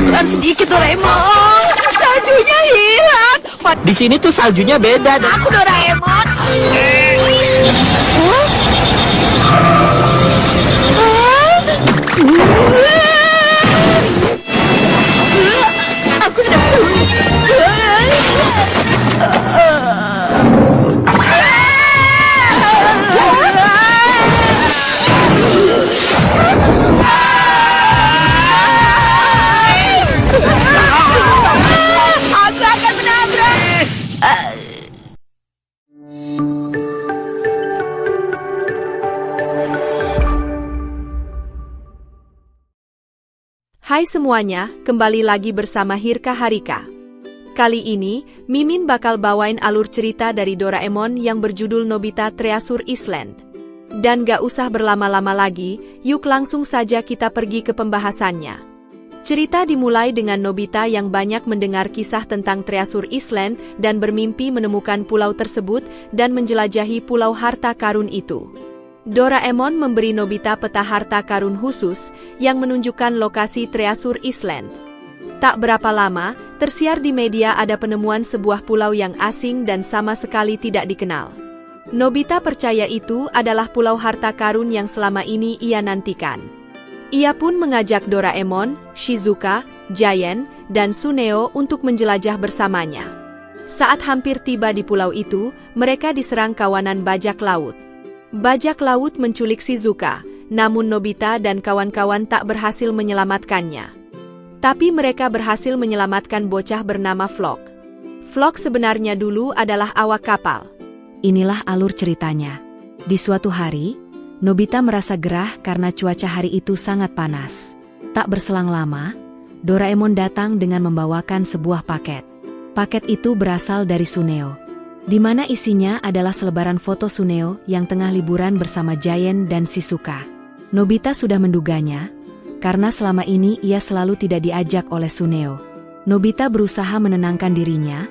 Pelan sedikit, Doraemon. Saljunya hilang. Di sini tuh saljunya beda. Aku Doraemon. Aku sudah aku akan menabrak. Hai semuanya, kembali lagi bersama Hirka Harika. Kali ini, Mimin bakal bawain alur cerita dari Doraemon yang berjudul Nobita Treasure Island. Dan gak usah berlama-lama lagi, yuk langsung saja kita pergi ke pembahasannya. Cerita dimulai dengan Nobita yang banyak mendengar kisah tentang Treasure Island dan bermimpi menemukan pulau tersebut dan menjelajahi pulau harta karun itu. Doraemon memberi Nobita peta harta karun khusus yang menunjukkan lokasi Treasure Island. Tak berapa lama, tersiar di media ada penemuan sebuah pulau yang asing dan sama sekali tidak dikenal. Nobita percaya itu adalah pulau harta karun yang selama ini ia nantikan. Ia pun mengajak Doraemon, Shizuka, Giant, dan Suneo untuk menjelajah bersamanya. Saat hampir tiba di pulau itu, mereka diserang kawanan bajak laut. Bajak laut menculik Shizuka, namun Nobita dan kawan-kawan tak berhasil menyelamatkannya. Tapi mereka berhasil menyelamatkan bocah bernama Flock. Flock sebenarnya dulu adalah awak kapal. Inilah alur ceritanya. Di suatu hari, Nobita merasa gerah karena cuaca hari itu sangat panas. Tak berselang lama, Doraemon datang dengan membawakan sebuah paket. Paket itu berasal dari Suneo, di mana isinya adalah selebaran foto Suneo yang tengah liburan bersama Giant dan Shizuka. Nobita sudah menduganya, karena selama ini ia selalu tidak diajak oleh Suneo. Nobita berusaha menenangkan dirinya,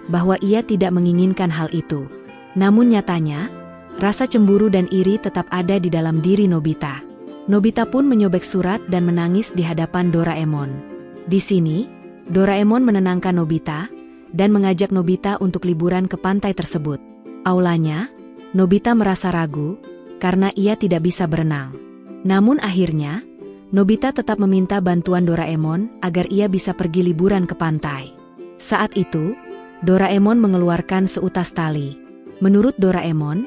bahwa ia tidak menginginkan hal itu. Namun nyatanya, rasa cemburu dan iri tetap ada di dalam diri Nobita. Nobita pun menyobek surat dan menangis di hadapan Doraemon. Di sini, Doraemon menenangkan Nobita, dan mengajak Nobita untuk liburan ke pantai tersebut. Aulanya, Nobita merasa ragu, karena ia tidak bisa berenang. Namun akhirnya, Nobita tetap meminta bantuan Doraemon agar ia bisa pergi liburan ke pantai. Saat itu, Doraemon mengeluarkan seutas tali. Menurut Doraemon,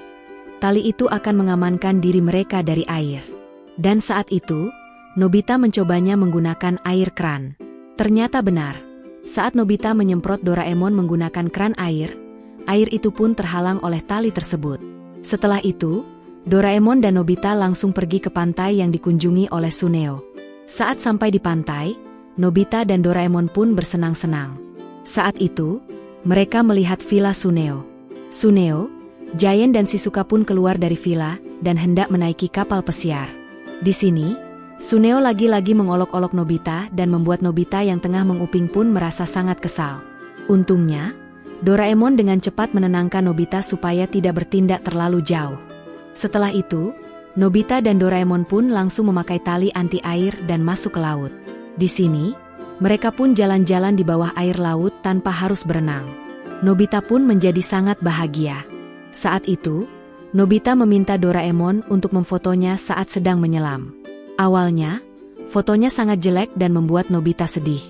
tali itu akan mengamankan diri mereka dari air. Dan saat itu, Nobita mencobanya menggunakan air keran. Ternyata benar. Saat Nobita menyemprot Doraemon menggunakan keran air itu pun terhalang oleh tali tersebut. Setelah itu, Doraemon dan Nobita langsung pergi ke pantai yang dikunjungi oleh Suneo. Saat sampai di pantai, Nobita dan Doraemon pun bersenang-senang. Saat itu, mereka melihat villa Suneo. Suneo, Giant dan Shizuka pun keluar dari villa dan hendak menaiki kapal pesiar. Di sini, Suneo lagi-lagi mengolok-olok Nobita dan membuat Nobita yang tengah menguping pun merasa sangat kesal. Untungnya, Doraemon dengan cepat menenangkan Nobita supaya tidak bertindak terlalu jauh. Setelah itu, Nobita dan Doraemon pun langsung memakai tali anti-air dan masuk ke laut. Di sini, mereka pun jalan-jalan di bawah air laut tanpa harus berenang. Nobita pun menjadi sangat bahagia. Saat itu, Nobita meminta Doraemon untuk memfotonya saat sedang menyelam. Awalnya, fotonya sangat jelek dan membuat Nobita sedih.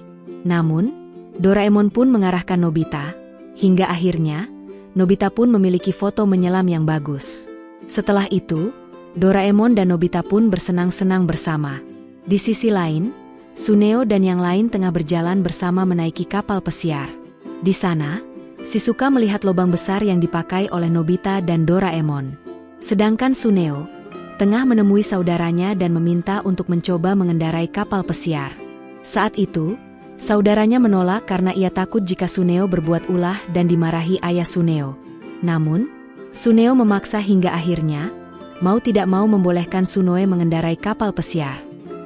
Namun, Doraemon pun mengarahkan Nobita, hingga akhirnya, Nobita pun memiliki foto menyelam yang bagus. Setelah itu, Doraemon dan Nobita pun bersenang-senang bersama. Di sisi lain, Suneo dan yang lain tengah berjalan bersama menaiki kapal pesiar. Di sana, Shizuka melihat lubang besar yang dipakai oleh Nobita dan Doraemon. Sedangkan Suneo tengah menemui saudaranya dan meminta untuk mencoba mengendarai kapal pesiar. Saat itu, saudaranya menolak karena ia takut jika Suneo berbuat ulah dan dimarahi ayah Suneo. Namun, Suneo memaksa hingga akhirnya, mau tidak mau membolehkan Suneo mengendarai kapal pesiar.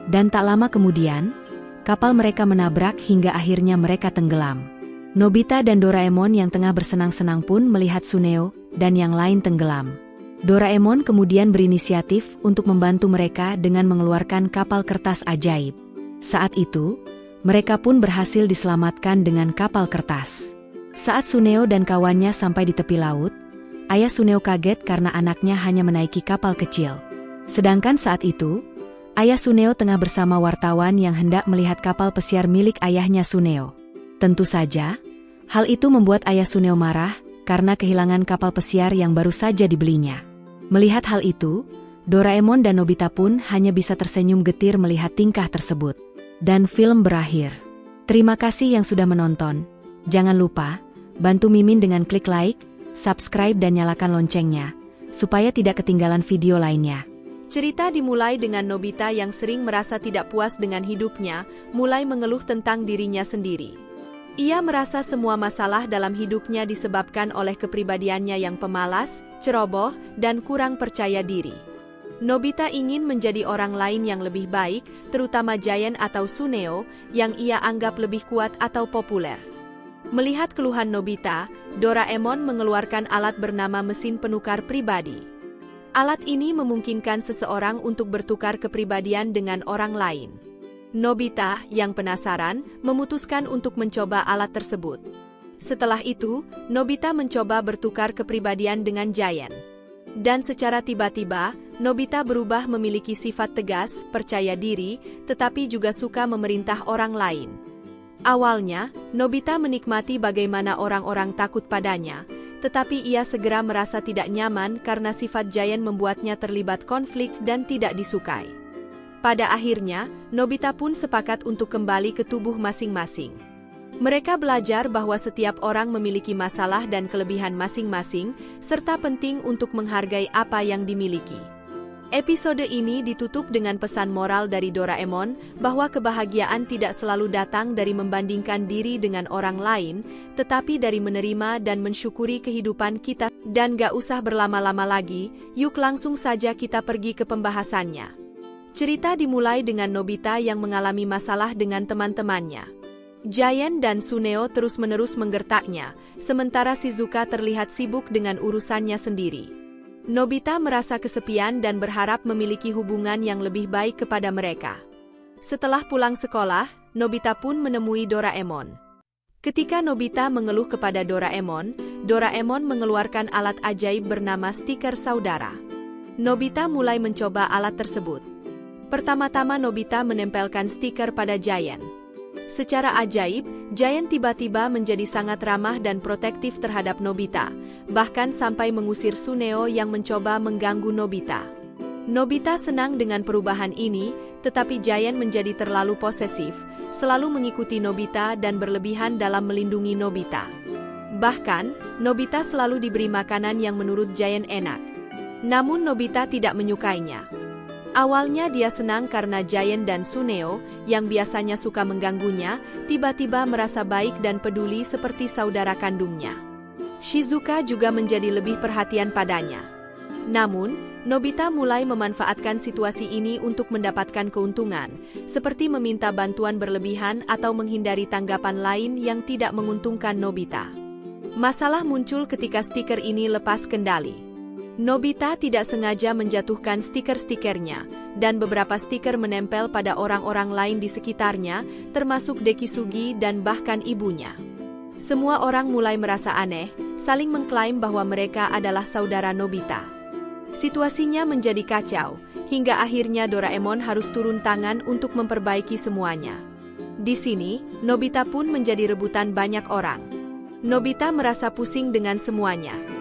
Dan tak lama kemudian, kapal mereka menabrak hingga akhirnya mereka tenggelam. Nobita dan Doraemon yang tengah bersenang-senang pun melihat Suneo dan yang lain tenggelam. Doraemon kemudian berinisiatif untuk membantu mereka dengan mengeluarkan kapal kertas ajaib. Saat itu, Mereka pun berhasil diselamatkan dengan kapal kertas. Saat Suneo dan kawannya sampai di tepi laut, ayah Suneo kaget karena anaknya hanya menaiki kapal kecil. Sedangkan saat itu, ayah Suneo tengah bersama wartawan yang hendak melihat kapal pesiar milik ayahnya Suneo. Tentu saja, hal itu membuat ayah Suneo marah karena kehilangan kapal pesiar yang baru saja dibelinya. Melihat hal itu, Doraemon dan Nobita pun hanya bisa tersenyum getir melihat tingkah tersebut. Dan film berakhir. Terima kasih yang sudah menonton. Jangan lupa, bantu Mimin dengan klik like, subscribe dan nyalakan loncengnya, supaya tidak ketinggalan video lainnya. Cerita dimulai dengan Nobita yang sering merasa tidak puas dengan hidupnya, mulai mengeluh tentang dirinya sendiri. Ia merasa semua masalah dalam hidupnya disebabkan oleh kepribadiannya yang pemalas, ceroboh, dan kurang percaya diri. Nobita ingin menjadi orang lain yang lebih baik, terutama Giant atau Suneo, yang ia anggap lebih kuat atau populer. Melihat keluhan Nobita, Doraemon mengeluarkan alat bernama mesin penukar pribadi. Alat ini memungkinkan seseorang untuk bertukar kepribadian dengan orang lain. Nobita, yang penasaran, memutuskan untuk mencoba alat tersebut. Setelah itu, Nobita mencoba bertukar kepribadian dengan Giant. Dan secara tiba-tiba, Nobita berubah memiliki sifat tegas, percaya diri, tetapi juga suka memerintah orang lain. Awalnya, Nobita menikmati bagaimana orang-orang takut padanya, tetapi ia segera merasa tidak nyaman karena sifat Giant membuatnya terlibat konflik dan tidak disukai. Pada akhirnya, Nobita pun sepakat untuk kembali ke tubuh masing-masing. Mereka belajar bahwa setiap orang memiliki masalah dan kelebihan masing-masing, serta penting untuk menghargai apa yang dimiliki. Episode ini ditutup dengan pesan moral dari Doraemon bahwa kebahagiaan tidak selalu datang dari membandingkan diri dengan orang lain, tetapi dari menerima dan mensyukuri kehidupan kita. Dan gak usah berlama-lama lagi, yuk langsung saja kita pergi ke pembahasannya. Cerita dimulai dengan Nobita yang mengalami masalah dengan teman-temannya. Giant dan Suneo terus-menerus menggertaknya, sementara Shizuka terlihat sibuk dengan urusannya sendiri. Nobita merasa kesepian dan berharap memiliki hubungan yang lebih baik kepada mereka. Setelah pulang sekolah, Nobita pun menemui Doraemon. Ketika Nobita mengeluh kepada Doraemon, Doraemon mengeluarkan alat ajaib bernama stiker saudara. Nobita mulai mencoba alat tersebut. Pertama-tama Nobita menempelkan stiker pada Giant. Secara ajaib, Giant tiba-tiba menjadi sangat ramah dan protektif terhadap Nobita, bahkan sampai mengusir Suneo yang mencoba mengganggu Nobita. Nobita senang dengan perubahan ini, tetapi Giant menjadi terlalu posesif, selalu mengikuti Nobita dan berlebihan dalam melindungi Nobita. Bahkan, Nobita selalu diberi makanan yang menurut Giant enak. Namun Nobita tidak menyukainya. Awalnya dia senang karena Giant dan Suneo, yang biasanya suka mengganggunya, tiba-tiba merasa baik dan peduli seperti saudara kandungnya. Shizuka juga menjadi lebih perhatian padanya. Namun, Nobita mulai memanfaatkan situasi ini untuk mendapatkan keuntungan, seperti meminta bantuan berlebihan atau menghindari tanggapan lain yang tidak menguntungkan Nobita. Masalah muncul ketika stiker ini lepas kendali. Nobita tidak sengaja menjatuhkan stiker-stikernya, dan beberapa stiker menempel pada orang-orang lain di sekitarnya, termasuk Dekisugi dan bahkan ibunya. Semua orang mulai merasa aneh, saling mengklaim bahwa mereka adalah saudara Nobita. Situasinya menjadi kacau, hingga akhirnya Doraemon harus turun tangan untuk memperbaiki semuanya. Di sini, Nobita pun menjadi rebutan banyak orang. Nobita merasa pusing dengan semuanya.